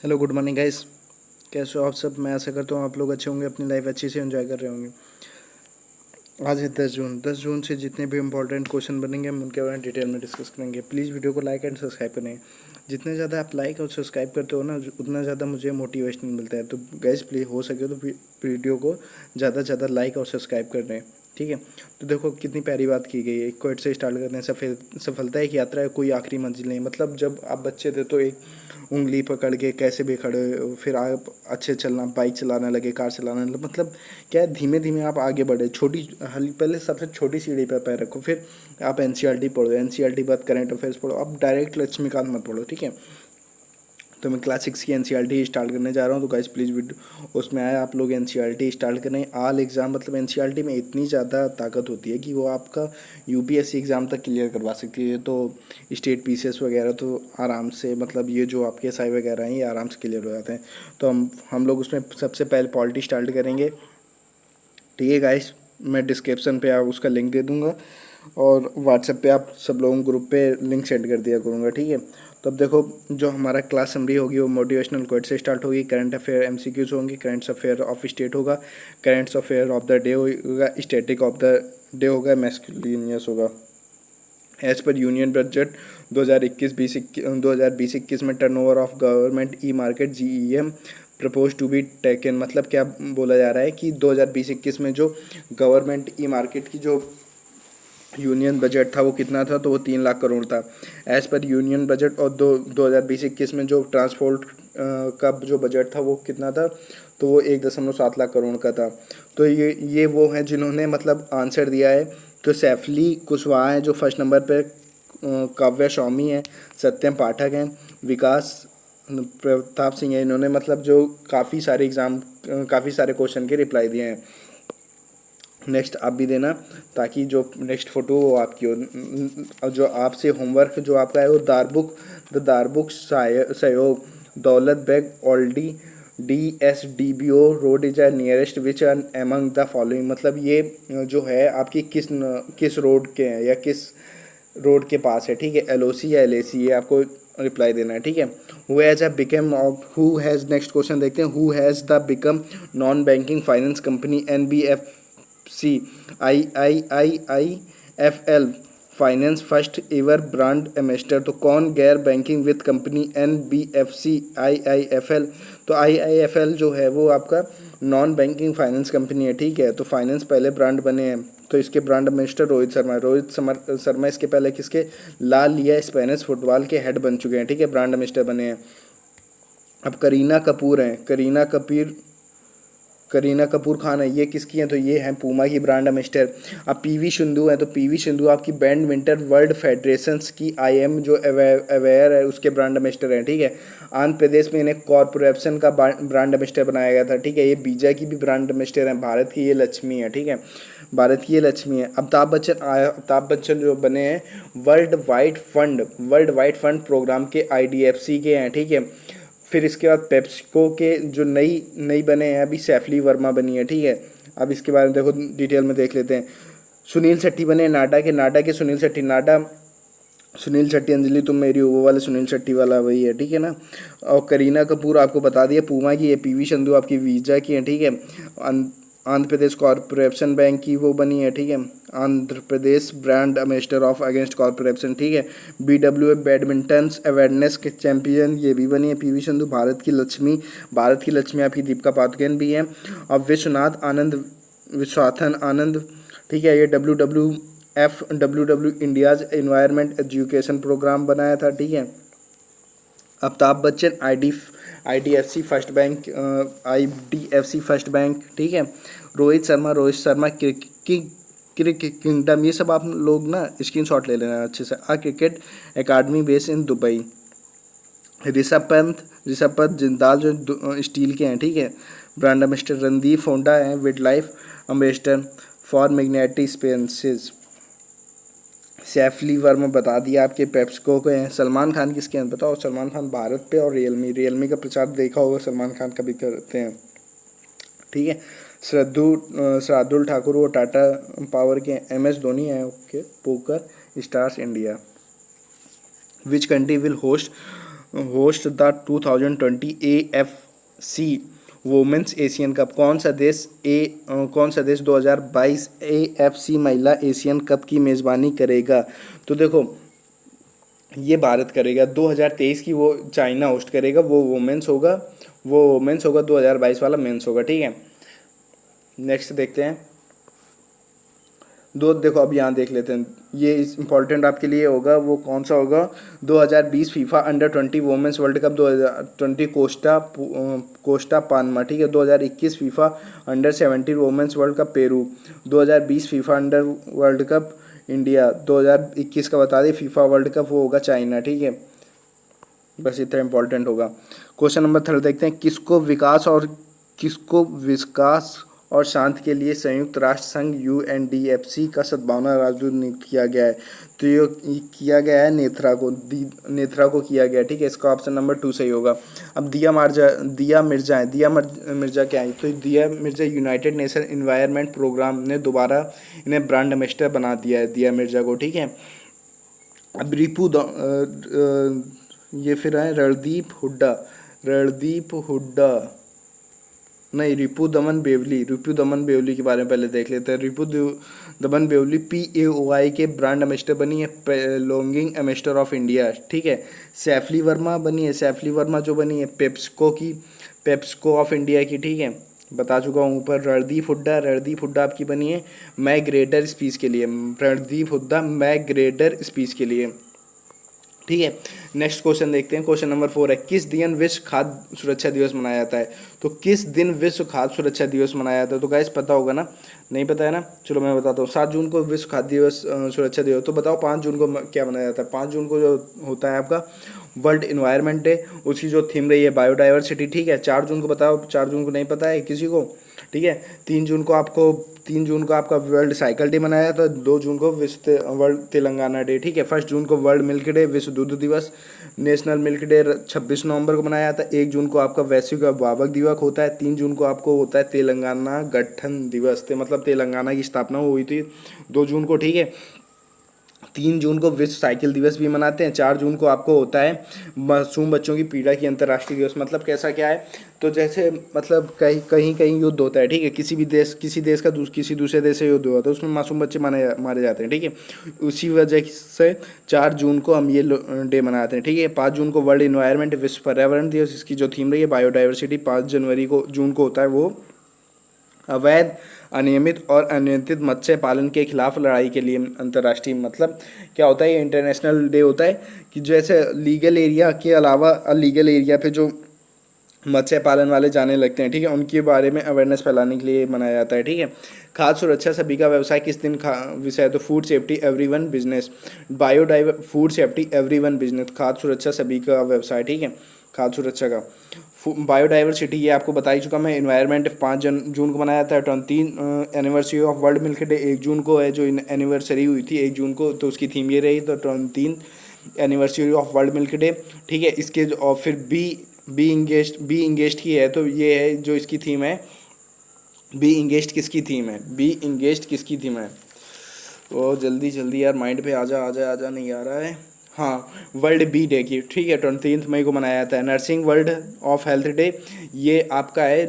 Hello good morning guys. कैसे हो आप सब? मैं आशा करता हूँ आप लोग अच्छे होंगे, अपनी लाइफ अच्छे से एंजॉय कर रहे होंगे। आज है 10 जून। 10 जून से जितने भी इंपॉर्टेंट क्वेश्चन बनेंगे हम उनके बारे में डिटेल में डिस्कस करेंगे। प्लीज़ वीडियो को लाइक एंड सब्सक्राइब करें। जितने ज़्यादा आप लाइक और सब्सक्राइब करते हो ना, उतना ज़्यादा मुझे मोटिवेशन मिलता है। तो गाइस प्लीज़ हो सके तो वीडियो को ज़्यादा से ज़्यादा लाइक और सब्सक्राइब कर दें, ठीक है। तो देखो कितनी प्यारी बात की गई है। एक क्वेट से स्टार्ट करते हैं। सफलता एक यात्रा है, कोई आखिरी मंजिल नहीं। मतलब जब आप बच्चे थे तो एक उंगली पकड़ के कैसे भी खड़े, फिर आप अच्छे चलना, बाइक चलाने लगे, कार चलाने लगे। मतलब क्या है, धीमे धीमे आप आगे बढ़े। पहले सबसे छोटी सीढ़ी पर पैर रखो, फिर आप एनसीईआरटी पढ़ो, एनसीईआरटी बाद करंट अफेयर्स पढ़ो। अब डायरेक्ट लक्ष्मीकांत मत पढ़ो, ठीक है। तो मैं क्लास 6 की एनसीईआरटी स्टार्ट करने जा रहा हूँ। तो गाइस प्लीज़ वीडियो उसमें आए, आप लोग एनसीईआरटी स्टार्ट करें। आल एग्ज़ाम, मतलब एनसीईआरटी में इतनी ज़्यादा ताकत होती है कि वो आपका यूपीएससी एग्ज़ाम तक क्लियर करवा सकती है। तो स्टेट पीसीएस वगैरह तो आराम से, मतलब ये जो आपके एसआई वगैरह हैं ये आराम से क्लियर हो जाते हैं। तो हम लोग उसमें सबसे पहले पॉलिटी स्टार्ट करेंगे, ठीक है गाइस। मैं डिस्क्रिप्शन पे आप उसका लिंक दे दूँगा और व्हाट्सएप पे आप सब लोगों ग्रुप पे लिंक सेंड कर दिया करूँगा, ठीक है। तो अब देखो, जो हमारा क्लास समरी होगी वो मोटिवेशनल कोट से स्टार्ट होगी। करंट अफेयर एमसीक्यूज होंगे, करंट अफेयर ऑफ स्टेट होगा, current affair of the day होगा, स्टैटिक ऑफ द डे होगा, मैस्कुलिनियस होगा। एज पर यूनियन बजट 2021 में turnover of government e market GEM propose to be taken. मतलब क्या बोला जा रहा है कि 2020-21 में जो गवर्नमेंट ई मार्केट की जो यूनियन बजट था वो कितना था, तो वो 3 लाख करोड़ था एज पर यूनियन बजट। और 2020-21 में जो ट्रांसपोर्ट का जो बजट था वो कितना था, तो वो 1.7 लाख करोड़ का था। तो ये वो हैं जिन्होंने मतलब आंसर दिया है। तो सैफली कुशवाहा है जो फर्स्ट नंबर पे, काव्या स्वामी है, सत्यम पाठक हैं, विकास प्रताप सिंह है। इन्होंने मतलब जो काफ़ी सारे क्वेश्चन के रिप्लाई दिए हैं। नेक्स्ट आप भी देना, ताकि जो नेक्स्ट फ़ोटो वो आपकी हो। और जो आपसे होमवर्क जो आपका है वो the Darbuk Shyok Daulat Beg Oldie DSDBO road is a nearest which are among the following. मतलब ये जो है आपकी किस रोड के हैं या किस रोड के पास है, ठीक है। LOC या LAC, ये आपको रिप्लाई देना है, ठीक है। हु हैज़ नेक्स्ट क्वेश्चन देखते हैं। Who has the become non banking finance company NBFC IIFL finance first ever brand ambassador. तो कौन गैर बैंकिंग वित्त कंपनी NBFC IIFL। तो IIFL जो है वो आपका नॉन बैंकिंग फाइनेंस कंपनी है, ठीक है। तो फाइनेंस पहले ब्रांड बने हैं, तो इसके ब्रांड एम्बेसडर रोहित शर्मा इसके पहले किसके, ला लिया स्पेनिश फुटबॉल के हेड बन चुके हैं, ठीक है, ब्रांड एम्बेसडर बने हैं। अब करीना कपूर खान है, ये किसकी हैं, तो ये हैं पूमा की ब्रांड एम्बेसडर। अब PV सिंधु है, तो PV सिंधु आपकी बैडमिंटन वर्ल्ड फेडरेशंस की IM जो अवेयर है उसके ब्रांड एम्बेसडर हैं, ठीक है। आंध्र प्रदेश में इन्हें कॉरपोरेशन का ब्रांड एम्बेसडर बनाया गया था, ठीक है। ये बीजा की भी ब्रांड एम्बेसडर हैं। भारत की ये लक्ष्मी है, ठीक है, भारत की ये लक्ष्मी है। अमिताभ बच्चन जो बने हैं वर्ल्ड वाइड फंड प्रोग्राम के IDFC के हैं, ठीक है। फिर इसके बाद पेप्सिको के जो नई नई बने हैं अभी, सैफली वर्मा बनी है, ठीक है। अब इसके बारे में देखो डिटेल में देख लेते हैं। सुनील शेट्टी बने नाडा के सुनील शेट्टी अंजलि तुम मेरी हो, वो वाले सुनील शेट्टी वाला वही है, ठीक है ना। और करीना कपूर आपको बता दिया पूमा की है। PV संधू आपकी वीजा की है, ठीक है। आंध्र प्रदेश कॉरपोरेशन बैंक की वो बनी है, ठीक है। Andhra Pradesh brand ambassador of against corporation, ठीक है। BWF बैडमिंटन अवेयरनेस के चैंपियन, ये भी बनी है PV संधू। भारत की लक्ष्मी आपकी दीपिका पादुकोण भी है। और विश्वनाथन आनंद, ठीक है, ये WWF India's environment education programme बनाया था, ठीक है। Amitabh Bachchan IDFC first bank, ठीक है। Rohit Sharma cricket kingdom. ये सब आप लोग ना स्क्रीनशॉट ले लेना अच्छे से। Cricket academy base in Dubai. Rishabh Pant Jindal जो स्टील के हैं, ठीक है, ब्रांड एम्बेसडर। रणदीप होंडा है विड life ambassador for मैग्नेटी स्पेंसेस। Saif Ali Verma बता दिया आपके पेप्सिको के हैं। सलमान खान किसके हैं बताओ। सलमान खान भारत पे और रियलमी का प्रचार देखा होगा, सलमान खान का भी करते हैं, ठीक है। श्राद्धुल ठाकुर वो टाटा पावर के। MS धोनी है, okay. PokerStars India. Which country will host host the 2020 AFC women's Asian cup? कौन सा देश 2022 AFC महिला एशियन कप की मेज़बानी करेगा? तो देखो, ये भारत करेगा। 2023 की वो चाइना होस्ट करेगा, वो वुमेन्स होगा, 2022 वाला मेंस होगा, ठीक है। नेक्स्ट देखते हैं। देखो अब यहाँ देख लेते हैं, ये इम्पोर्टेंट आपके लिए होगा। वो कौन सा होगा? 2020 FIFA under 20 women's world cup 2020 Costa Panama, ठीक है। 2021 FIFA under 17 women's world cup Peru. 2020 FIFA under world cup India. 2021 का बता दें फीफा वर्ल्ड कप, वो होगा चाइना, ठीक है। बस इतना इंपॉर्टेंट होगा। क्वेश्चन नंबर 3 देखते हैं। किसको विकास और शांति के लिए संयुक्त राष्ट्र संघ UNDFC का सद्भावना राजदूत नियुक्त किया गया है? तो ये किया गया है नेत्रा को किया गया, ठीक है। इसका ऑप्शन नंबर 2 सही होगा। अब दिया मिर्जा है। दिया मिर्जा क्या है? तो Dia Mirza United Nation Environment Programme ने दोबारा इन्हें ब्रांड एम्बेसडर बना दिया है, दिया मिर्जा को, ठीक है। अब ये फिर है रणदीप हुड्डा नहीं, रिपू दमन बेवली के बारे में पहले देख लेते हैं। रिपू दमन बेवली PAOI के ब्रांड एम्बेसडर बनी है, लॉन्गिंग एम्बेसडर ऑफ इंडिया, ठीक है। सैफली वर्मा जो बनी है पेप्सको ऑफ इंडिया की, ठीक है। बता चुका हूँ ऊपर। रणदीप हुड्डा आपकी बनी है मैग्रेडर स्पीच के लिए। रणदीप हुड्डा मैग्रेडर स्पीच के लिए, ठीक है। नेक्स्ट क्वेश्चन देखते हैं। क्वेश्चन नंबर 4 है। किस दिन विश्व खाद्य सुरक्षा दिवस मनाया जाता है? तो किस दिन विश्व खाद्य सुरक्षा दिवस मनाया जाता है? तो गाइस पता होगा ना? नहीं पता है ना? चलो मैं बताता हूँ। 7 जून को विश्व खाद्य दिवस सुरक्षा दिवस। तो बताओ 5 जून को क्या मनाया जाता है? 5 जून को जो होता है आपका वर्ल्ड इन्वायरमेंट डे, उसकी जो थीम रही है बायोडाइवर्सिटी, ठीक है। 4 जून को बताओ, 4 जून को नहीं पता है किसी को, ठीक है। 3 जून को आपका वर्ल्ड साइकिल डे मनाया था। 2 जून को विश्व वर्ल्ड तेलंगाना डे, ठीक है। 1 जून को वर्ल्ड मिल्क डे, विश्व दूध दिवस। नेशनल मिल्क डे 26 नवंबर को मनाया जाता है। 1 जून को आपका वैश्विक अभिभावक दिवस होता है। 3 जून को आपको होता है तेलंगाना गठन दिवस, मतलब तेलंगाना की स्थापना हुई थी 2 जून को, ठीक है। 3 जून को विश्व साइकिल दिवस भी मनाते हैं। 4 जून को आपको होता है मासूम बच्चों की पीड़ा की अंतर्राष्ट्रीय दिवस। मतलब कैसा क्या है? तो जैसे मतलब कहीं युद्ध होता है, ठीक है। किसी देश का किसी दूसरे देश से युद्ध हुआ तो उसमें मासूम बच्चे मारे जाते हैं, ठीक है। उसी वजह से 4 जून को हम ये डे मनाते हैं, ठीक है। 5 जून को वर्ल्ड इन्वायरमेंट विश्व पर्यावरण दिवस, इसकी जो थीम रही है बायोडाइवर्सिटी। 5 जनवरी को जून को होता है वो अवैध, अनियमित और अनियंत्रित मत्स्य पालन के खिलाफ लड़ाई के लिए अंतर्राष्ट्रीय, मतलब क्या होता है, ये इंटरनेशनल डे होता है कि जैसे लीगल एरिया के अलावा अलीगल एरिया पे जो मत्स्य पालन वाले जाने लगते हैं, ठीक है, उनके बारे में अवेयरनेस फैलाने के लिए मनाया जाता है, ठीक है। खाद्य सुरक्षा सभी का व्यवसाय किस दिन विषय है? तो food safety everyone business. Food safety everyone business, खाद्य सुरक्षा सभी का व्यवसाय, ठीक है। खाद्य सुरक्षा का बायोडाइवर्सिटी ये आपको बता ही चुका मैं। इन्वायरमेंट 5 जून को मनाया जाता है। 23 anniversary of world milk day 1 जून को है, जो एनिवर्सरी हुई थी 1 जून को, तो उसकी थीम ये रही। तो 23 anniversary of world milk day, ठीक है। इसके और फिर बी इंगेस्ट की है, तो ये है जो इसकी थीम है। बी इंगेस्ट किसकी थीम है? तो जल्दी यार माइंड पे आजा नहीं आ रहा है। हाँ, वर्ल्ड बी डे की, ठीक है, 23 मई को मनाया जाता है। Nursing world of health day, ये आपका है,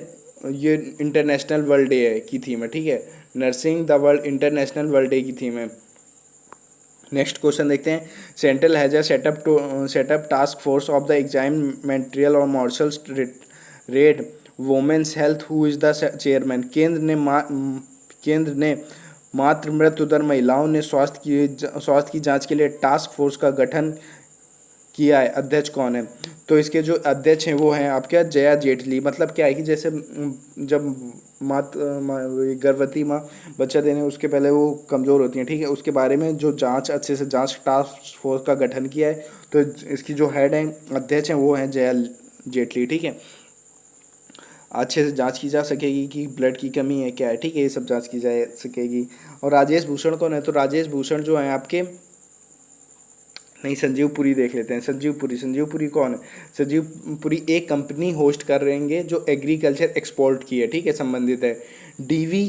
ये इंटरनेशनल वर्ल्ड डे है की थीम है, ठीक है। Nursing the world international world day की थीम है। नेक्स्ट क्वेश्चन देखते हैं। Central has a setup task force of the exam material और marshal red women's health, who is the chairman? केंद्र ने मातृ मृत्यु दर, महिलाओं ने स्वास्थ्य की जांच के लिए टास्क फोर्स का गठन किया है। अध्यक्ष कौन है? तो इसके जो अध्यक्ष हैं वो हैं आपके जया जेटली। मतलब क्या है कि जैसे जब गर्भवती माँ बच्चा देने उसके पहले वो कमज़ोर होती हैं, ठीक है, उसके बारे में जो जांच अच्छे से टास्क फोर्स का गठन किया है। तो इसकी जो हेड हैं, अध्यक्ष हैं, वो हैं जया जेटली, ठीक है। अच्छे से जांच की जा सकेगी कि ब्लड की कमी है क्या है, ठीक है, ये सब जांच की जा सकेगी। और राजेश भूषण कौन है? तो राजेश भूषण जो है आपके, नहीं, संजीव पुरी देख लेते हैं। संजीव पुरी कौन है? संजीव पुरी एक कंपनी होस्ट कर रहेंगे जो एग्रीकल्चर एक्सपोर्ट की है, ठीक है, संबंधित है। डीवी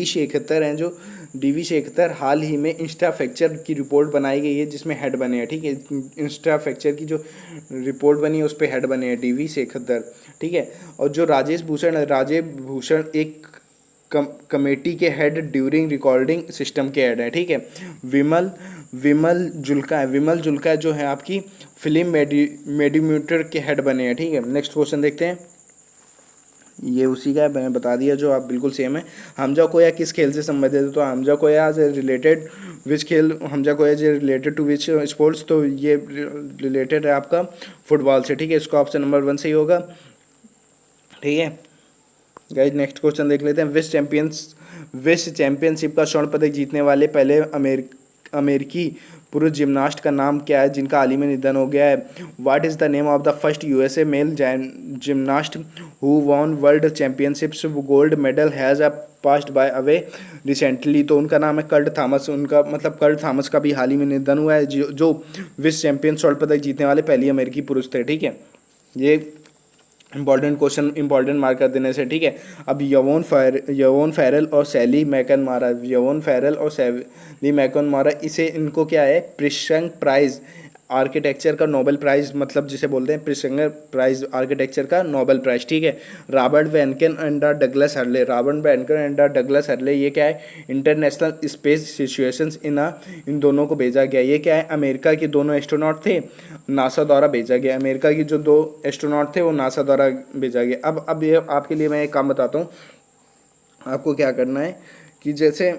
शेखतर हैं जो DV-76 हाल ही में इंफ्रास्ट्रक्चर की रिपोर्ट बनाई गई है जिसमें हेड बने हैं, ठीक है। इंफ्रास्ट्रक्चर की जो रिपोर्ट बनी है उस पर हेड बने हैं DV-76, ठीक है। और जो राजेश भूषण एक कमेटी के हेड ड्यूरिंग रिकॉर्डिंग सिस्टम के हेड है, ठीक है। विमल जुल्का जो है आपकी फिल्म मेडिम्यूटर के हेड बने हैं, ठीक है। नेक्स्ट क्वेश्चन देखते हैं, ये उसी का है, मैंने बता दिया जो आप बिल्कुल सेम है। हमजा कोया किस खेल से संबंधित है? तो Hamza Koya is related which खेल, Hamza Koya is related to which sports? तो ये रिलेटेड है आपका फुटबॉल से, ठीक है। इसका ऑप्शन नंबर 1 सही होगा, ठीक है गाइस। नेक्स्ट क्वेश्चन देख लेते हैं, विश्व चैंपियनशिप का स्वर्ण पदक जीतने वाले पहले अमेरिकी पुरुष जिम्नास्ट का नाम क्या है जिनका हाल ही में निधन हो गया है? What is the name of the first USA male gymnast who won world championships gold medal has passed by away recently? तो उनका नाम है कर्ट थॉमस। उनका मतलब कर्ट थॉमस का भी हाल ही में निधन हुआ है, जो विश्व चैंपियन स्वर्ण पदक जीतने वाले पहली अमेरिकी पुरुष थे, ठीक है। ये इंपॉर्टेंट क्वेश्चन, इंपॉर्टेंट मार्क कर देने से, ठीक है। अब यवोन फेरल और सैली मैकनमारा इसे इनको क्या है, प्रिशंग प्राइज आर्किटेक्चर का नोबेल प्राइज, मतलब जिसे बोलते हैं प्रिशंगर प्राइज आर्किटेक्चर का नोबेल प्राइज, ठीक है। रॉबर्ट वैनकेन एंड डगलस हर्ले, ये क्या है, इंटरनेशनल स्पेस सिचुएशंस इन दोनों को भेजा गया। ये क्या है, अमेरिका के दोनों एस्ट्रोनॉट थे, नासा द्वारा भेजा गया। अमेरिका की जो 2 एस्ट्रोनॉट थे वो नासा द्वारा भेजा गया। अब ये आपके लिए मैं एक काम बताता हूँ, आपको क्या करना है कि जैसे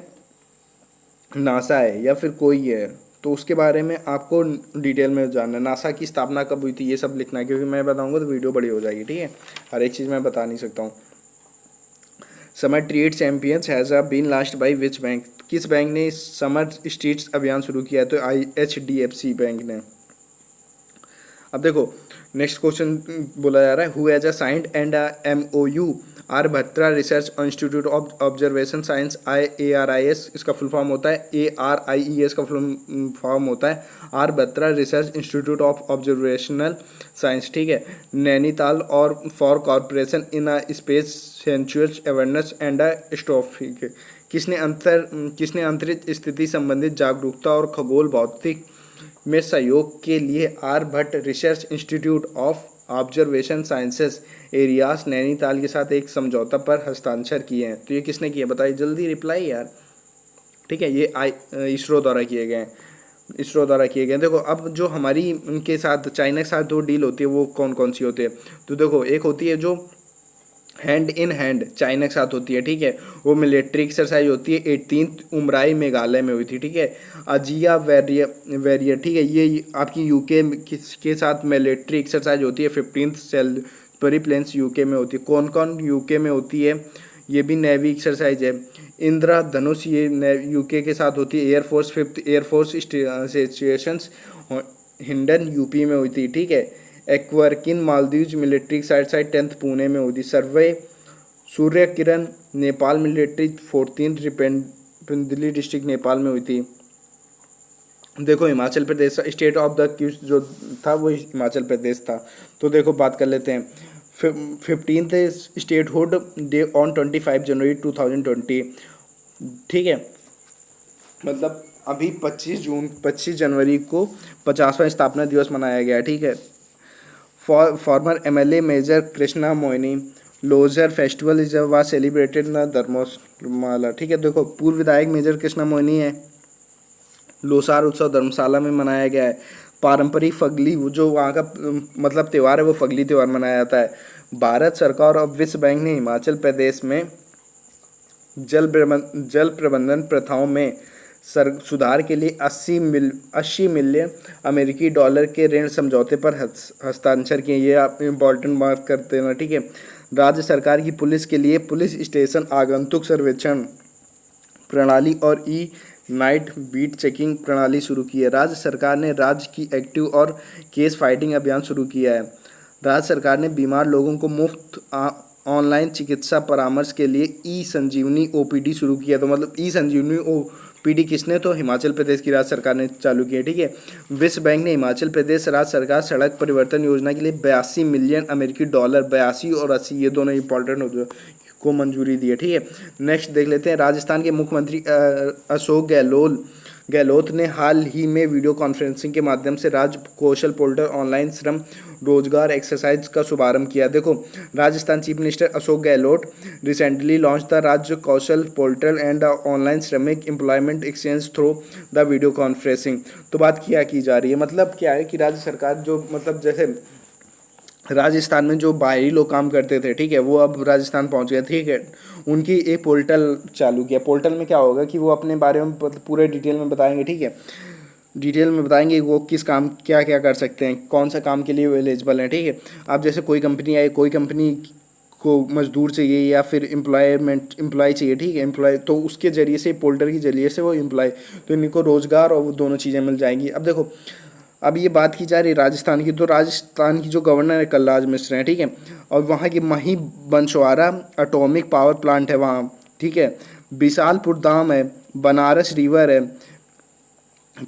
नासा है या फिर कोई है तो उसके बारे में आपको डिटेल में जानना है। नासा की स्थापना कब हुई थी ये सब लिखना है, क्योंकि मैं बताऊंगा तो वीडियो बड़ी हो जाएगी, ठीक है। हर एक चीज़ मैं बता नहीं सकता हूँ। Summer trade champions has been launched by which bank? किस बैंक ने समर स्ट्रीट्स अभियान शुरू किया है? तो HDFC बैंक ने। अब देखो नेक्स्ट क्वेश्चन बोला जा रहा है, who has signed and MOU Aryabhatta research institute of observation science ARIS, इसका फुल फॉर्म होता है ARIES का फुल फॉर्म होता है Aryabhatta research institute of observational science, ठीक है। नैनीताल और for corporation in space situational awareness and astrophysics, किसने अंतरिक्ष स्थिति संबंधित जागरूकता और खगोल भौतिक में सहयोग के लिए Aryabhatta Research institute of Observation Sciences ARIES Nainital के साथ एक समझौता पर हस्ताक्षर किए हैं? तो ये किसने किया बताइए, जल्दी रिप्लाई यार, ठीक है। ये इसरो द्वारा किए गए हैं। देखो अब जो हमारी उनके साथ चाइना के साथ 2 डील होती है वो कौन कौन सी होती है? तो देखो एक होती है जो हैंड इन हैंड चाइना के साथ होती है, ठीक है। वो मिलिट्री एक्सरसाइज होती है 18 उमराई मेघालय में हुई थी, ठीक है। अजिया वेरियर, ठीक है, ये आपकी यूके के साथ मिलिट्री एक्सरसाइज होती है 15 सेल्परी प्लेन्स यूके में होती है। कौन कौन यूके में होती है? ये भी नेवी एक्सरसाइज है। इंदिरा धनुष ये यूके के साथ होती है। Air force 5th air force situations Hindan UP में हुई थी, ठीक है। Ekuverin Maldives military site 10th Pune में हुई थी। सर्वे सूर्य किरण नेपाल मिलिट्री 14th रिपेंडली डिस्ट्रिक्ट नेपाल में हुई थी। देखो Himachal Pradesh state of the क्यूज जो था वो हिमाचल प्रदेश था। तो देखो बात कर लेते हैं 15th स्टेटहुड डे ऑन 25 जनवरी 2020, ठीक है। मतलब अभी 25 जनवरी को 50वां स्थापना दिवस मनाया गया, ठीक है। Former MLA major Krishna Moini Losar festival is was celebrated in Dharamshala, ठीक है। देखो पूर्व विधायक मेजर कृष्णा मोइनी है, लोसार उत्सव धर्मशाला में मनाया गया है। पारंपरिक फगली जो वहाँ का मतलब त्यौहार है वो फगली त्यौहार मनाया जाता है। भारत सरकार और विश्व बैंक ने हिमाचल प्रदेश में जल प्रबंधन प्रथाओं में सुधार के लिए 80 मिलियन अमेरिकी डॉलर के ऋण समझौते पर हस्ताक्षर किए। ये आप इम्पोर्टेंट मार्क करते हैं ना, ठीक है। राज्य सरकार की पुलिस के लिए पुलिस स्टेशन आगंतुक सर्वेक्षण प्रणाली और नाइट बीट चेकिंग प्रणाली शुरू की है। राज्य सरकार ने राज्य की एक्टिव और केस फाइटिंग अभियान शुरू किया है। राज्य सरकार ने बीमार लोगों को मुफ्त ऑनलाइन चिकित्सा परामर्श के लिए ई-संजीवनी OPD शुरू किया। तो मतलब ई-संजीवनी OPD किसने? तो हिमाचल प्रदेश की राज्य सरकार ने चालू की है, ठीक है। विश्व बैंक ने हिमाचल प्रदेश राज्य सरकार सड़क परिवर्तन योजना के लिए 82 मिलियन अमेरिकी डॉलर, 82 और 80 ये दोनों इंपॉर्टेंट को मंजूरी दी है। ठीक है, नेक्स्ट देख लेते हैं। राजस्थान के मुख्यमंत्री अशोक गहलोत ने हाल ही में वीडियो कॉन्फ्रेंसिंग के माध्यम से राज्य कौशल पोर्टल ऑनलाइन श्रम रोजगार एक्सरसाइज का शुभारंभ किया। देखो, Rajasthan chief minister Ashok Gehlot recently launch the राज्य कौशल पोर्टल एंड ऑनलाइन श्रमिक employment exchange through the video conferencing. तो बात क्या की जा रही है, मतलब क्या है कि राज्य सरकार जो मतलब जैसे राजस्थान में जो बाहरी लोग काम करते थे, ठीक है, वो अब राजस्थान पहुंच गए। ठीक है, उनकी एक पोर्टल चालू किया। पोर्टल में क्या होगा कि वो अपने बारे में पूरे डिटेल में बताएंगे। ठीक है, डिटेल में बताएंगे वो किस काम क्या क्या कर सकते हैं, कौन सा काम के लिए वो एलिजिबल है। ठीक है, अब जैसे कोई कंपनी आई, कोई कंपनी को मजदूर चाहिए या फिर एम्प्लॉय चाहिए। ठीक है, एम्प्लॉय, तो उसके जरिए से पोर्टल के जरिए से वो एम्प्लॉय, तो इनको रोज़गार और वो दोनों चीज़ें मिल जाएंगी। अब देखो, अब ये बात की जा रही है राजस्थान की, तो राजस्थान की जो गवर्नर है कलराज मिश्र हैं। ठीक है, और वहाँ की मही बंसवाड़ा एटॉमिक पावर प्लांट है वहाँ। ठीक है, बिसालपुर धाम है, बनारस रिवर है,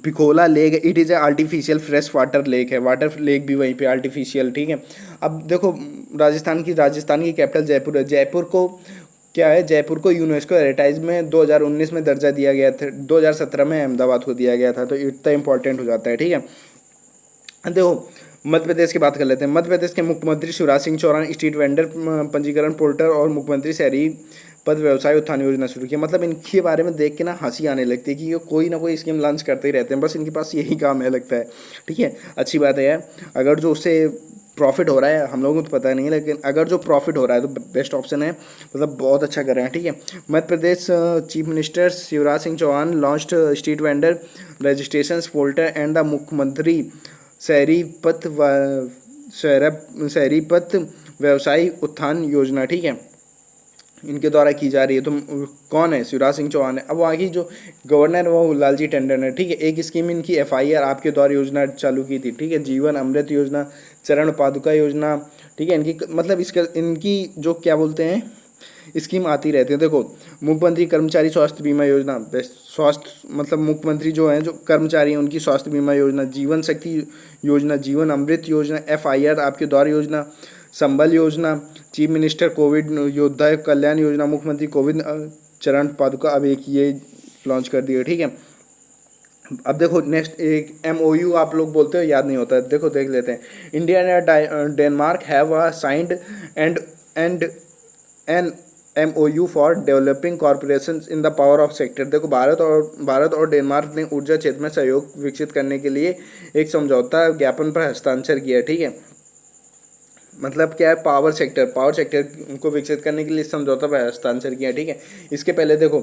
पिखोला लेक है। It is a artificial fresh water lake है, वाटर लेक भी वहीं पे आर्टिफिशियल। ठीक है, अब देखो, राजस्थान की कैपिटल जयपुर है। जयपुर को क्या है, जयपुर को यूनेस्को हेरिटेज में 2019 में दर्जा दिया गया था। 2017 में अहमदाबाद को दिया गया था, तो इतना इंपॉर्टेंट हो जाता है। ठीक है, देखो, मध्य प्रदेश की बात कर लेते हैं। मध्य प्रदेश के मुख्यमंत्री शिवराज सिंह चौहान स्ट्रीट वेंडर पंजीकरण पोर्टल और मुख्यमंत्री शहरी पद व्यवसाय उत्थान योजना शुरू किया। मतलब इनके बारे में देख के ना हंसी आने लगती है कि ये कोई ना कोई स्कीम लॉन्च करते ही रहते हैं, बस इनके पास यही काम है लगता है। ठीक है, अच्छी बात है यार, अगर जो उससे प्रॉफिट हो रहा है, हम लोगों को तो पता नहीं, लेकिन अगर जो प्रॉफिट हो रहा है तो बेस्ट ऑप्शन है, मतलब बहुत अच्छा कर रहे हैं। ठीक है, Madhya Pradesh chief minister Shivraj Singh Chouhan launched street vendor registration portal and the मुख्यमंत्री शहरी पथ व्यवसायी उत्थान योजना। ठीक है, इनके द्वारा की जा रही है। तो कौन है, शिवराज सिंह चौहान है। अब वहाँ की जो गवर्नर है वो लालजी टंडन है। ठीक है, एक स्कीम इनकी FIR आपके द्वारा योजना चालू की थी। ठीक है, जीवन अमृत योजना, चरण पादुका योजना। ठीक है, इनकी मतलब इनकी जो क्या बोलते हैं स्कीम आती रहती है। देखो, मुख्यमंत्री कर्मचारी स्वास्थ्य बीमा योजना, स्वास्थ्य मतलब मुख्यमंत्री जो हैं, जो कर्मचारी हैं, उनकी स्वास्थ्य बीमा योजना, जीवन शक्ति योजना, जीवन अमृत योजना, FIR आपके द्वार योजना, संबल योजना, चीफ मिनिस्टर कोविड योद्धा कल्याण योजना, मुख्यमंत्री कोविड चरण पादुका, अब एक ये लॉन्च कर दिया। ठीक है, अब देखो नेक्स्ट एक MOU आप लोग बोलते हो, याद नहीं होता है। देखो देख लेते हैं। India and Denmark have signed and an MOU for developing corporation in the power of sector. देखो, भारत और डेनमार्क ने ऊर्जा क्षेत्र में सहयोग विकसित करने के लिए एक समझौता ज्ञापन पर हस्ताक्षर किया। ठीक है, मतलब क्या है, पावर सेक्टर को विकसित करने के लिए समझौता पर हस्ताक्षर किया। ठीक है, इसके पहले देखो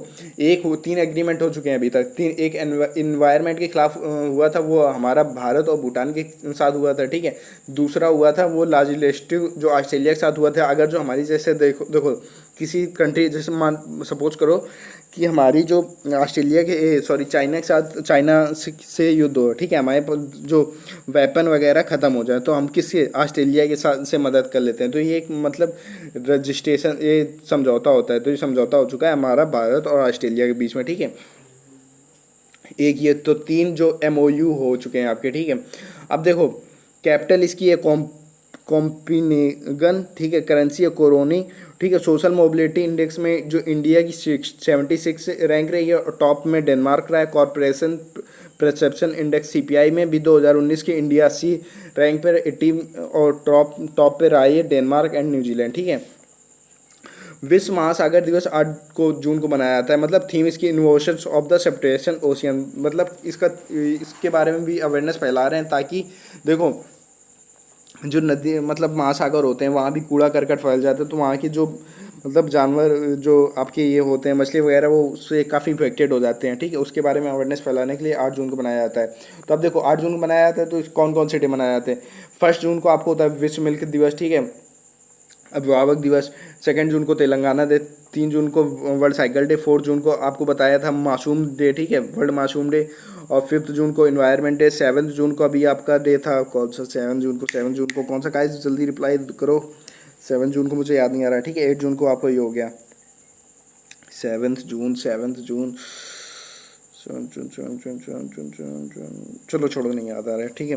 3 एग्रीमेंट हो चुके हैं अभी तक। एक इन्वायरमेंट के खिलाफ हुआ था, वो हमारा भारत और भूटान के साथ हुआ था। ठीक है, दूसरा हुआ था वो लेजिस्लेटिव जो ऑस्ट्रेलिया के साथ हुआ था। अगर जो हमारी जैसे देखो किसी कंट्री, जैसे मान सपोज करो कि हमारी जो ऑस्ट्रेलिया के चाइना के साथ, चाइना से युद्ध हो, ठीक है, हमारे जो वेपन वगैरह ख़त्म हो जाए, तो हम किससे, ऑस्ट्रेलिया के साथ से मदद कर लेते हैं। तो ये एक मतलब रजिस्ट्रेशन, ये समझौता होता है। तो ये समझौता हो चुका है हमारा भारत और ऑस्ट्रेलिया के बीच में। ठीक है, एक ये तो 3 जो MOU हो चुके हैं आपके। ठीक है, अब देखो, कैपिटल इसकी है कोपेनहेगन। ठीक है, करेंसी है कोरोनी। ठीक है, सोशल मोबिलिटी इंडेक्स में जो इंडिया की 76 रैंक रही है, और टॉप में डेनमार्क रहा है। कॉर्पोरेशन परसेप्शन इंडेक्स CPI में भी 2019 के इंडिया 80 रैंक पर 80 और टॉप पे रहा है डेनमार्क एंड न्यूजीलैंड। ठीक है, विश्व महासागर दिवस 8 जून को मनाया जाता है। मतलब थीम इसकी innovations of the separation ocean, मतलब इसके बारे में भी अवेयरनेस फैला रहे हैं, ताकि देखो जो नदी मतलब महासागर होते हैं वहाँ भी कूड़ा करकट फैल जाता है, तो वहाँ की जो मतलब जानवर जो आपके ये होते हैं मछली वगैरह, वो उससे काफ़ी इन्फेक्टेड हो जाते हैं। ठीक है, उसके बारे में अवेयरनेस फैलाने के लिए 8 जून को मनाया जाता है। तो अब देखो 8 जून को मनाया जाता है, तो कौन कौन से डे मनाए जाते हैं। 1 जून को आपको होता है विश्व मिल्क दिवस। ठीक है, अभिभावक दिवस। 2 जून को तेलंगाना डे। 3 जून को वर्ल्ड साइकिल डे। 4 जून को आपको बताया था मासूम डे। ठीक है, वर्ल्ड मासूम डे। और 5 जून को इन्वायरमेंट डे। 7 जून को अभी आपका डे था, कौन सा 7 जून को कौन सा, गाइस जल्दी रिप्लाई करो। 7 जून को मुझे याद नहीं आ रहा है। ठीक है, 8 जून को आपको ये हो गया। 7 जून चलो छोड़ो, नहीं याद आ रहा है, ठीक है।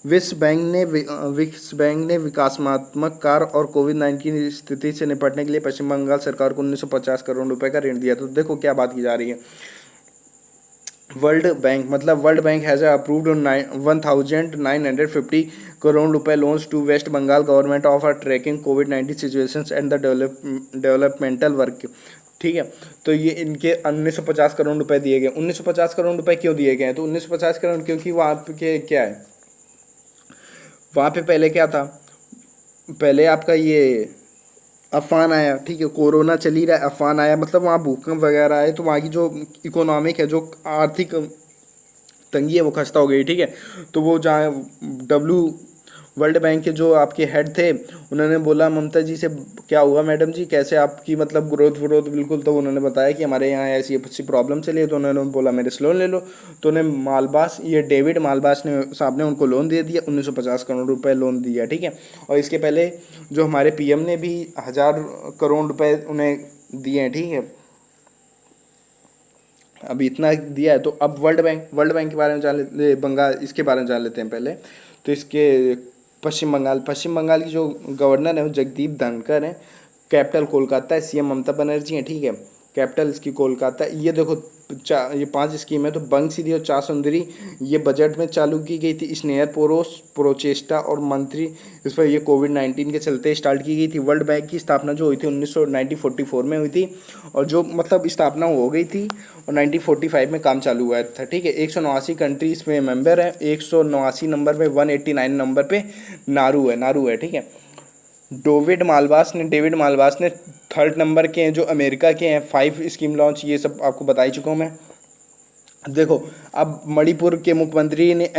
विश्व बैंक ने विकासात्मक कार्य और कोविड-19 की स्थिति से निपटने के लिए पश्चिम बंगाल सरकार को 1950 करोड़ रुपए का ऋण दिया। तो देखो क्या बात की जा रही है। World bank has approved 1950 crore रुपए loans to West Bengal government of tracking कोविड-19 situations and the developmental work, ठीक है। तो ये इनके 1950 करोड़ रुपए दिए गए। 1950 करोड़ रुपए क्यों दिए गए हैं? तो 1950 करोड़ क्योंकि वहाँ पे क्या है, वहाँ पे पहले क्या था, पहले आपका ये अफवान आया, ठीक है, कोरोना चली रहा है, अफवान आया, मतलब वहाँ भूकंप वगैरह आए, तो वहाँ की जो इकोनॉमिक है, जो आर्थिक तंगी है, वो खस्ता हो गई, ठीक है। तो वो जहाँ वर्ल्ड बैंक के जो आपके हेड थे, उन्होंने बोला ममता जी से, क्या हुआ मैडम जी, कैसे आपकी मतलब ग्रोथ बिल्कुल, तो उन्होंने बताया कि हमारे यहाँ ऐसी ऐसी प्रॉब्लम चली है। तो उन्होंने बोला मेरे से लोन ले लो। तो उन्हें डेविड मालपास साहब ने उनको लोन दे दिया, 1950 करोड़ रुपए लोन दिया, ठीक है। और इसके पहले जो हमारे पीएम ने भी 1000 करोड़ रुपए उन्हें दिए हैं, ठीक है, अभी इतना दिया है। तो अब वर्ल्ड बैंक के बारे में जान लेते, बंगाल इसके बारे में जान लेते हैं पहले। तो इसके पश्चिम बंगाल की जो गवर्नर है वो जगदीप धनखड़ है। कैपिटल कोलकाता है, सीएम ममता बनर्जी हैं, ठीक है। कैपिटल इसकी कोलकाता। ये देखो ये 5 स्कीम है। तो बंग सिद्धि और चा सुंदरी ये बजट में चालू की गई थी। स्नेहर पोरोस प्रोचेस्टा और मंत्री इस पर ये कोविड-19 के चलते स्टार्ट की गई थी। वर्ल्ड बैंक की स्थापना जो हुई थी 1944 में हुई थी, और जो मतलब स्थापना हो गई थी और 1945 में काम चालू हुआ था, ठीक है। 189 कंट्रीज में मेंबर है। 189 नंबर पे 189 नंबर पे नारू है, ठीक है। डेविड मालपास ने 3rd नंबर के हैं, जो अमेरिका के हैं। 5 स्कीम लॉन्च, ये सब आपको बता ही चुका हूँ मैं। देखो अब मणिपुर के मुख्यमंत्री ने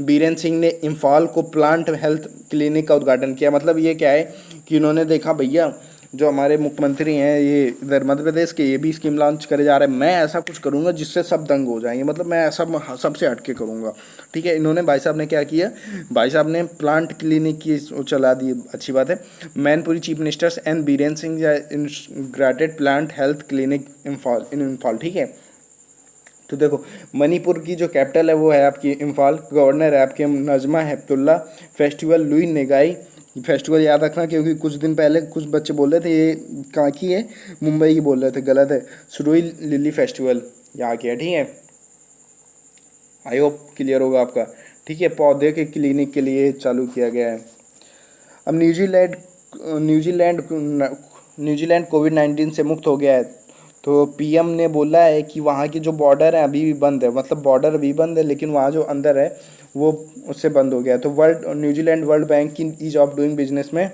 बीरेन सिंह ने इम्फाल को प्लांट हेल्थ क्लिनिक का उद्घाटन किया। मतलब ये क्या है कि उन्होंने देखा भैया जो हमारे मुख्यमंत्री हैं ये इधर मध्य प्रदेश के, ये भी स्कीम लॉन्च करे जा रहे हैं, मैं ऐसा कुछ करूंगा जिससे सब दंग हो जाएंगे, मतलब मैं ऐसा सबसे हटके करूंगा, ठीक है। इन्होंने भाई साहब ने क्या किया, भाई साहब ने प्लांट क्लिनिक की चला दी, अच्छी बात है। Mainpuri chief ministers and Biren Singh integrated plant health clinic Imphal, ठीक है। तो देखो मणिपुर की जो कैपिटल है वो है आपकी इम्फाल। गवर्नर है आपके नजमा हेपतुल्ला। फेस्टिवल लुई नेगाई फेस्टिवल याद रखना, क्योंकि कुछ दिन पहले कुछ बच्चे बोल रहे थे ये कहाँ की है, मुंबई की बोल रहे थे, गलत है। सुरुई लिली फेस्टिवल यहाँ की है, ठीक है। आई होप क्लियर होगा आपका, ठीक है। पौधे के क्लिनिक के लिए चालू किया गया है। अब न्यूजीलैंड कोविड-19 से मुक्त हो गया है। तो पीएम ने बोला है कि वहाँ की जो बॉर्डर है अभी भी बंद है, मतलब बॉर्डर अभी बंद है, लेकिन वहाँ जो अंदर है वो उससे बंद हो गया है। तो न्यूजीलैंड वर्ल्ड बैंक की ईज ऑफ डूइंग बिजनेस में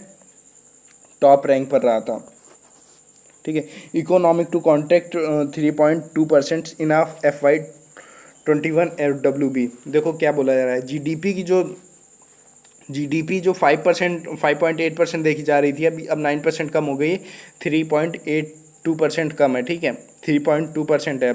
टॉप रैंक पर रहा था, ठीक है। Economic to contract 3.2% in FY21 FWB। देखो क्या बोला जा रहा है, जीडीपी जो 5.8% देखी जा रही थी, अभी अब 9% कम हो गई, 3.82% कम है, ठीक है। 3.2% है।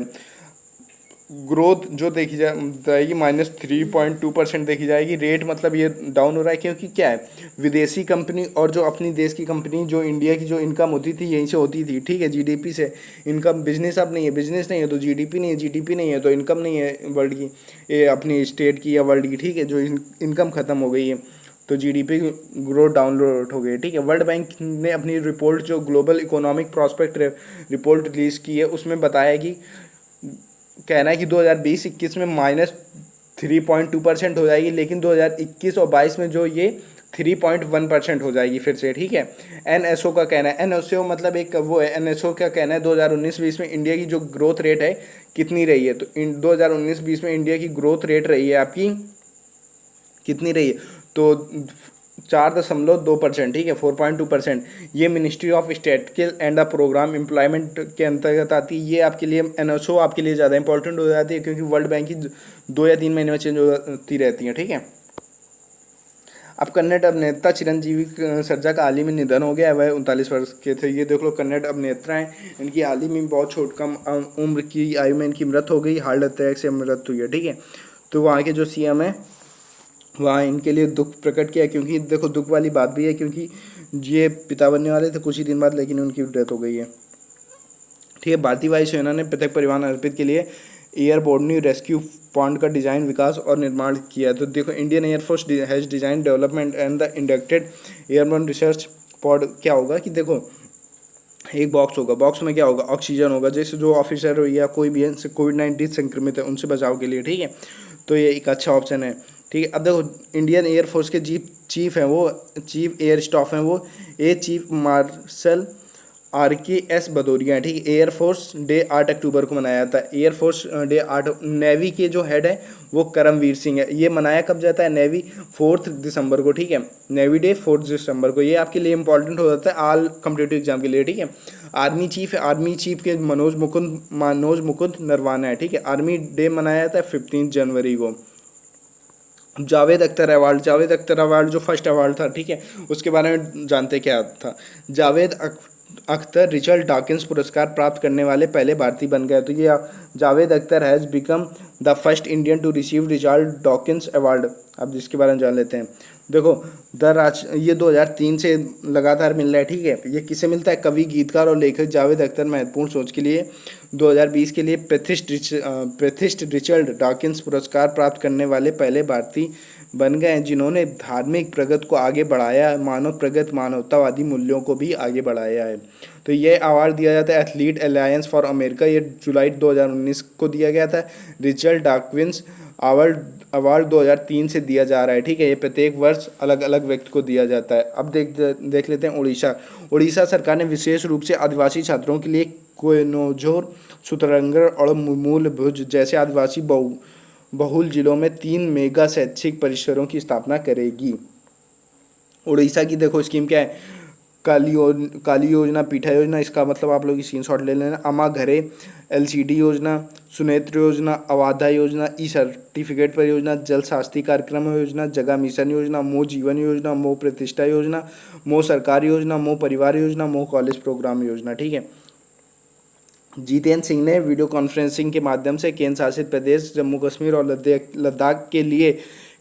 ग्रोथ जो देखी जाएगी -3.2% देखी जाएगी। रेट मतलब ये डाउन हो रहा है, क्योंकि क्या है, विदेशी कंपनी और जो अपनी देश की कंपनी, जो इंडिया की जो इनकम होती थी यहीं से होती थी, ठीक है, जीडीपी से इनकम। बिजनेस अब नहीं है, बिजनेस नहीं है तो जीडीपी नहीं है, जीडीपी नहीं है तो इनकम नहीं है वर्ल्ड की, ये अपनी स्टेट की या वर्ल्ड की, ठीक है। जो इनकम ख़त्म हो गई है तो जीडीपी ग्रोथ डाउनलोड हो गई, ठीक है। वर्ल्ड बैंक ने अपनी रिपोर्ट जो global economic prospect report release की है उसमें बताया कि कहना है कि 2020-21 में -3.2% हो जाएगी, लेकिन 2021 और 22 में जो ये 3.1% हो जाएगी फिर से, ठीक है। एनएसओ का कहना है, एनएसओ मतलब एक वो है, एनएसओ का कहना है 2019-20 में इंडिया की जो ग्रोथ रेट है कितनी रही है। तो 2019-20 में इंडिया की ग्रोथ रेट रही है आपकी कितनी रही है, तो 4.2%, ठीक है, 4.2%। ये ministry of statistics and the programme employment के अंतर्गत आती है। ये आपके लिए एनएसओ आपके लिए ज़्यादा इंपॉर्टेंट हो जाती है, क्योंकि वर्ल्ड बैंक की 2 या 3 महीने में चेंज होती रहती है, ठीक है। अब कन्नड़ अभिनेता चिरंजीवी सर्जा का हाल ही में निधन हो गया, वह 39 वर्ष के थे। ये देख लो कन्नड़ अभिनेता हैं, इनकी हाल ही में बहुत कम उम्र की आयु में इनकी मृत्यु हो गई, हार्ट अटैक से मृत्यु हुई है, ठीक है। तो वहाँ के जो सीएम है वहाँ इनके लिए दुख प्रकट किया, क्योंकि देखो दुख वाली बात भी है, क्योंकि ये पिता बनने वाले थे कुछ ही दिन बाद, लेकिन उनकी डेथ हो गई है, ठीक है। भारतीय वायुसेना ने पृथक परिवहन अर्पित के लिए एयरबोर्न ने रेस्क्यू पॉन्ड का डिज़ाइन, विकास और निर्माण किया। तो देखो, Indian air force has design development and the inducted airborne research pod. क्या होगा कि देखो, एक बॉक्स होगा, बॉक्स में क्या होगा, ऑक्सीजन होगा, जैसे जो ऑफिसर हो या कोई भी है कोविड-19 संक्रमित है उनसे बचाव के लिए, ठीक है। तो ये एक अच्छा ऑप्शन है, ठीक है। अब देखो, इंडियन एयरफोर्स के चीफ हैं वो, चीफ एयर स्टाफ हैं वो a chief marshal RKS Bhadauria है, ठीक है। एयरफोर्स डे 8 अक्टूबर को मनाया जाता है। एयरफोर्स डे 8, नेवी के जो हेड है वो करमवीर सिंह है। ये मनाया कब जाता है, नेवी 4 दिसंबर को, ठीक है। नेवी डे 4 दिसंबर को, ये आपके लिए इंपॉर्टेंट हो जाता है ऑल कॉम्पिटिटिव एग्जाम के लिए, ठीक है। आर्मी चीफ है, आर्मी चीफ के मनोज मुकुंद नरवाना है, ठीक है। आर्मी डे मनाया जाता है 15 जनवरी को। जावेद अख्तर अवार्ड, जावेद अख्तर अवार्ड जो फर्स्ट अवार्ड था, ठीक है, उसके बारे में जानते क्या था। जावेद अख्तर रिचर्ड डॉकिंस पुरस्कार प्राप्त करने वाले पहले भारतीय बन गए। तो ये Javed Akhtar has become the first Indian to receive Richard Dawkins award. अब जिसके बारे में जान लेते हैं। देखो, ये 2003 से लगातार मिल रहा है, ठीक है। ये किसे मिलता है, कवि, गीतकार और लेखक जावेद अख्तर महत्वपूर्ण सोच के लिए 2020 के लिए प्रतिष्ठित रिचर्ड डॉकिंस पुरस्कार प्राप्त करने वाले पहले भारतीय बन गए हैं, जिन्होंने धार्मिक प्रगति को आगे बढ़ाया, मानव प्रगति, मानवतावादी मूल्यों को भी आगे बढ़ाया है। तो ये अवार्ड दिया जाता है एथलीट अलायंस फॉर अमेरिका, ये जुलाई 2019 को दिया गया था। रिचर्ड डॉकिंस अवार्ड 2003 से दिया जा रहा है, ठीक है। ये प्रत्येक वर्ष अलग अलग व्यक्ति को दिया जाता है। अब देख लेते हैं उड़ीसा सरकार ने विशेष रूप से आदिवासी छात्रों के लिए कोयनोझोर, सुतरंगगढ़ और मूलभुज जैसे आदिवासी बहुल जिलों में 3 मेगा शैक्षिक परिसरों की स्थापना करेगी। उड़ीसा की देखो स्कीम क्या है, काली योजना, पीठा योजना, इसका मतलब आप लोग स्क्रीनशॉट ले लेना। अमा घरे LCD योजना, सुनेत्र योजना, अवाधा योजना, ई सर्टिफिकेट परियोजना, जल शास्त्री कार्यक्रम योजना, जगह मिशन योजना, मो जीवन योजना, मो प्रतिष्ठा योजना, मो सरकार योजना, मो परिवार योजना, मो कॉलेज प्रोग्राम योजना, ठीक है। जितेंद्र सिंह ने वीडियो कॉन्फ्रेंसिंग के माध्यम से केंद्र शासित प्रदेश जम्मू कश्मीर और लद्दाख के लिए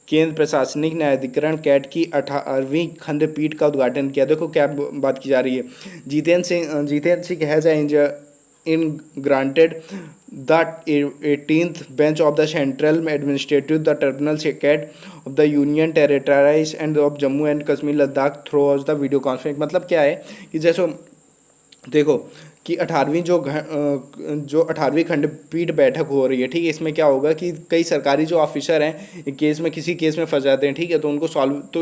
केंद्र प्रशासनिक न्यायाधिकरण कैट की 18वीं खंडपीठ का उद्घाटन किया। देखो क्या बात की जा रही है, Jitendra Singh has in granted the 18th bench of the central administrative the tribunal CAT of the union territories and of Jammu and Kashmir Ladakh through the video conference. मतलब क्या है कि जैसे देखो कि 18वीं खंडपीठ बैठक हो रही है, ठीक है। इसमें क्या होगा कि कई सरकारी जो ऑफिसर हैं किसी केस में फंस जाते हैं, ठीक है। तो उनको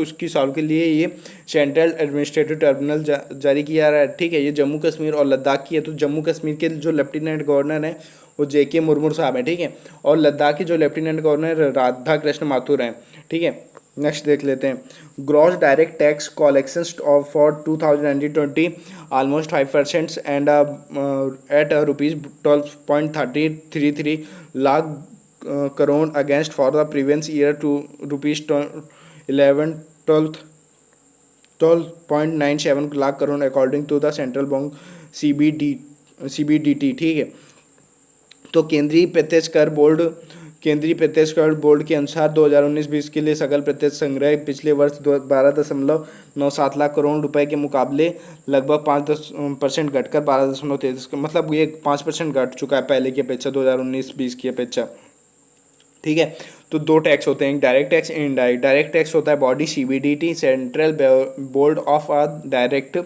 उसकी सॉल्व के लिए ये सेंट्रल एडमिनिस्ट्रेटिव ट्रिब्यूनल जारी किया रहा है, ठीक है। ये जम्मू कश्मीर और लद्दाख की है। तो जम्मू कश्मीर के जो लेफ्टिनेंट गवर्नर हैं वो JK मुर्मू साहब हैं, ठीक है। और लद्दाख के जो लेफ्टिनेंट गवर्नर राधा कृष्ण माथुर हैं, ठीक है। नेक्स्ट देख लेते हैं, gross direct tax collections for 2020 almost 5% and at ₹12.33 lakh crore against for the previous year to ₹12.97 lakh crore according to the central bank CBDT, ठीक है। तो केंद्रीय प्रत्यक्ष कर बोर्ड के अनुसार 2019-20 के लिए सकल प्रत्यक्ष संग्रह पिछले वर्ष 12.97 लाख करोड़ रुपए के मुकाबले लगभग 5% घटकर 12.33, मतलब ये 5% घट चुका है पहले की अपेक्षा, 2019-20 की अपेक्षा, ठीक है। तो 2 टैक्स होते हैं, एक direct tax, indirect. Direct tax होता है body CBDT, central board of direct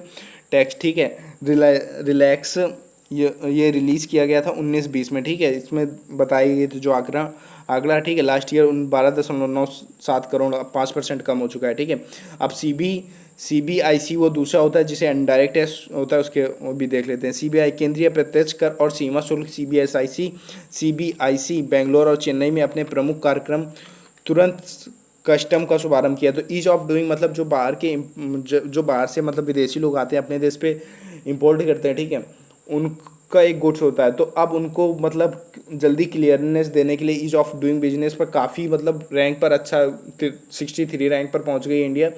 tax, ठीक है। रिलैक्स ये रिलीज़ किया गया था 19-20 में, ठीक है। इसमें बताई गई तो जो आंकड़ा, ठीक है, लास्ट ईयर 12.97 करोड़, 5% कम हो चुका है, ठीक है। अब CBIC वो दूसरा होता है जिसे इनडायरेक्ट टैक्स होता है, उसके वो भी देख लेते हैं। CBI केंद्रीय प्रत्यक्ष कर और सीमा शुल्क CBIC बेंगलोर और चेन्नई में अपने प्रमुख कार्यक्रम तुरंत कस्टम का शुभारंभ किया। तो ईज ऑफ डूइंग मतलब जो बाहर से मतलब विदेशी लोग आते हैं अपने देश पे इंपोर्ट करते हैं, ठीक है, उनका एक गुड्स होता है। तो अब उनको मतलब जल्दी क्लियरनेस देने के लिए ईज ऑफ डूइंग बिजनेस पर काफ़ी मतलब रैंक पर अच्छा 63 रैंक पर पहुंच गई इंडिया।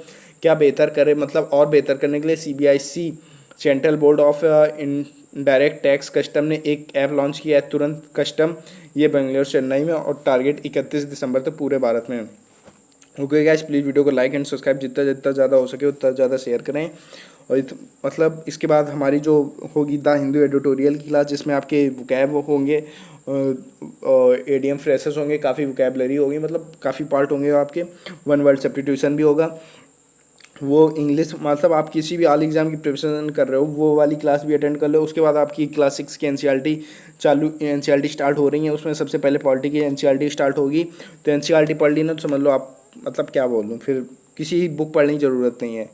क्या बेहतर करे, मतलब और बेहतर करने के लिए CBIC central board of indirect tax custom ने एक ऐप लॉन्च किया है, तुरंत कस्टम। ये बेंगलोर चेन्नई में और टारगेट 31 दिसंबर तक पूरे भारत में। ओके गाइस, प्लीज़ वीडियो को लाइक एंड सब्सक्राइब जितना ज़्यादा हो सके उतना ज़्यादा शेयर करें। और मतलब इसके बाद हमारी जो होगी द हिंदू एडिटोरियल की क्लास, जिसमें आपके वोकैब होंगे एडीएम फ्रेसेस होंगे, काफ़ी वोकेबलरी होगी, मतलब काफ़ी पार्ट होंगे आपके। वन वर्ड सब्स्टिट्यूशन भी होगा। वो इंग्लिश, मतलब आप किसी भी ऑल एग्ज़ाम की प्रिपरेशन कर रहे हो वो वाली क्लास भी अटेंड कर लो। उसके बाद आपकी क्लास 6 की एनसीईआरटी एनसीईआरटी स्टार्ट हो रही है, उसमें सबसे पहले पॉलिटी की एनसीईआरटी स्टार्ट होगी। तो एनसीईआरटी पढ़ ली ना तो समझ लो आप, मतलब क्या बोल लूँ, फिर किसी बुक पढ़ने की ज़रूरत नहीं है।